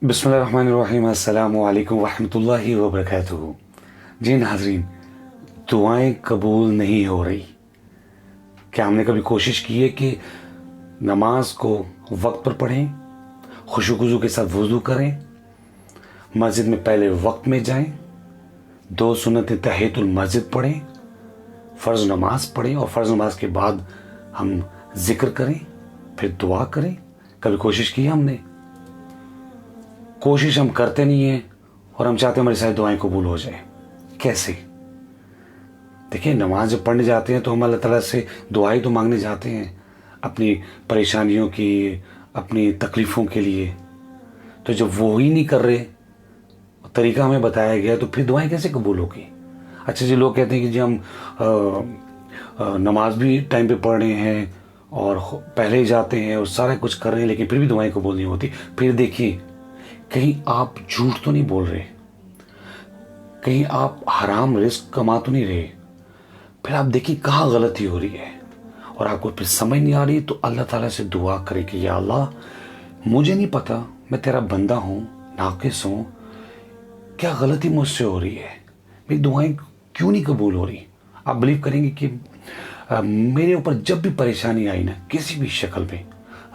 بسم اللہ الرحمن الرحیم، السلام علیکم ورحمۃ اللہ وبرکاتہ۔ جی ناظرین، دعائیں قبول نہیں ہو رہی۔ کیا ہم نے کبھی کوشش کی ہے کہ نماز کو وقت پر پڑھیں، خشوع خضوع کے ساتھ وضو کریں، مسجد میں پہلے وقت میں جائیں، 2 سنتیں تحیۃ المسجد پڑھیں، فرض نماز پڑھیں اور فرض نماز کے بعد ہم ذکر کریں، پھر دعا کریں؟ کبھی کوشش کی ہے ہم نے؟ کوشش ہم کرتے نہیں ہیں اور ہم چاہتے ہیں ہماری ساری دعائیں قبول ہو جائیں۔ کیسے؟ دیکھیں، نماز جب پڑھنے جاتے ہیں تو ہم اللہ تعالیٰ سے دعائیں تو مانگنے جاتے ہیں اپنی پریشانیوں کی، اپنی تکلیفوں کے لیے۔ تو جب وہ ہی نہیں کر رہے، طریقہ ہمیں بتایا گیا، تو پھر دعائیں کیسے قبول ہوگی؟ اچھا جی، لوگ کہتے ہیں کہ جی ہم نماز بھی ٹائم پہ پڑھ رہے ہیں اور پہلے ہی جاتے ہیں اور سارا کچھ کر رہے ہیں، لیکن پھر بھی دعائیں قبول نہیں ہوتی۔ پھر دیکھیے، کہیں آپ جھوٹ تو نہیں بول رہے، کہیں آپ حرام رزق کما تو نہیں رہے؟ پھر آپ دیکھیے کہاں غلطی ہو رہی ہے اور آپ کو پھر سمجھ نہیں آ رہی، تو اللہ تعالیٰ سے دعا کرے کہ یا اللہ، مجھے نہیں پتا، میں تیرا بندہ ہوں، ناقص ہوں، کیا غلطی مجھ سے ہو رہی ہے، میری دعائیں کیوں نہیں قبول ہو رہی؟ آپ بلیو کریں گے کہ میرے اوپر جب بھی پریشانی آئی نا، کسی بھی شکل میں،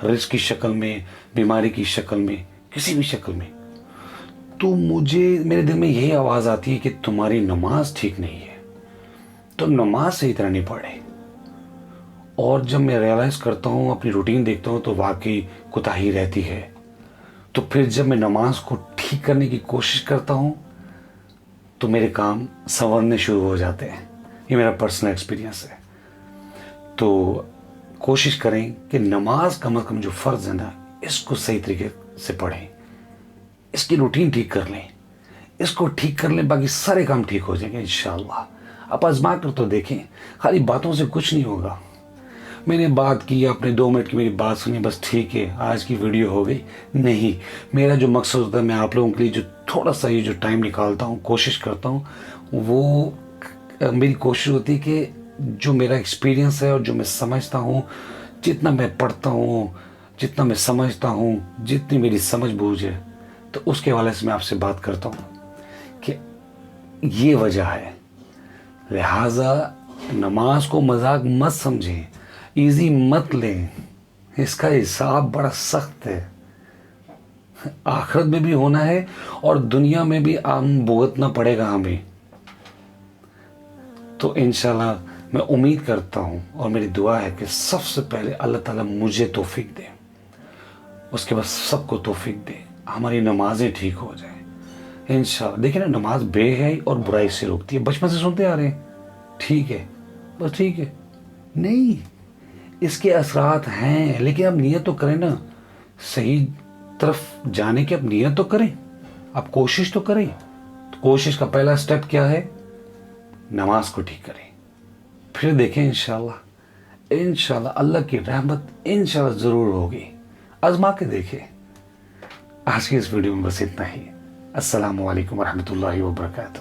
رزق کی شکل میں، بیماری کی شکل میں، کسی بھی شکل میں، تو میرے دل میں یہی آواز آتی ہے کہ تمہاری نماز ٹھیک نہیں ہے، تم نماز صحیح طرح نہیں پڑھے۔ اور جب میں ریئلائز کرتا ہوں، اپنی روٹین دیکھتا ہوں، تو واقعی کوتاہی رہتی ہے۔ تو پھر جب میں نماز کو ٹھیک کرنے کی کوشش کرتا ہوں تو میرے کام سنورنے شروع ہو جاتے ہیں۔ یہ میرا پرسنل ایکسپیرینس ہے۔ تو کوشش کریں کہ نماز کم از کم جو فرض ہے نا، اس کو صحیح طریقے سے پڑھیں، اس کی روٹین ٹھیک کر لیں، اس کو ٹھیک کر لیں، باقی سارے کام ٹھیک ہو جائیں گے انشاءاللہ۔ آپ آزما کر تو دیکھیں، خالی باتوں سے کچھ نہیں ہوگا۔ میں نے بات کی، آپ نے 2 منٹ کی میری بات سنی، بس ٹھیک ہے آج کی ویڈیو ہو گئی؟ نہیں، میرا جو مقصد ہوتا ہے، میں آپ لوگوں کے لیے جو تھوڑا سا یہ جو ٹائم نکالتا ہوں، کوشش کرتا ہوں، وہ میری کوشش ہوتی ہے کہ جو میرا ایکسپیرینس ہے اور جو میں سمجھتا ہوں، جتنا میں پڑھتا ہوں، جتنا میں سمجھتا ہوں، جتنی میری سمجھ بوجھ ہے، تو اس کے حوالے سے میں آپ سے بات کرتا ہوں کہ یہ وجہ ہے۔ لہٰذا نماز کو مذاق مت سمجھیں، ایزی مت لیں، اس کا حساب بڑا سخت ہے، آخرت میں بھی ہونا ہے اور دنیا میں بھی بھگتنا پڑے گا ہمیں۔ تو انشاءاللہ میں امید کرتا ہوں اور میری دعا ہے کہ سب سے پہلے اللہ تعالیٰ مجھے توفیق دے، اس کے بعد سب کو توفیق دے، ہماری نمازیں ٹھیک ہو جائیں انشاءاللہ۔ دیکھیں نا، نماز بے حیائی اور برائی سے روکتی ہے، بچپن سے سنتے آ رہے ہیں، ٹھیک ہے، بس ٹھیک ہے، نہیں، اس کے اثرات ہیں، لیکن اب نیت تو کریں نا، صحیح طرف جانے کی اب نیت تو کریں، اب کوشش تو کریں۔ تو کوشش کا پہلا سٹیپ کیا ہے؟ نماز کو ٹھیک کریں، پھر دیکھیں انشاءاللہ اللہ کی رحمت انشاءاللہ ضرور ہوگی۔ آزما کے دیکھیں۔ آج کی اس ویڈیو میں بس اتنا ہی۔ السلام علیکم ورحمۃ اللہ وبرکاتہ۔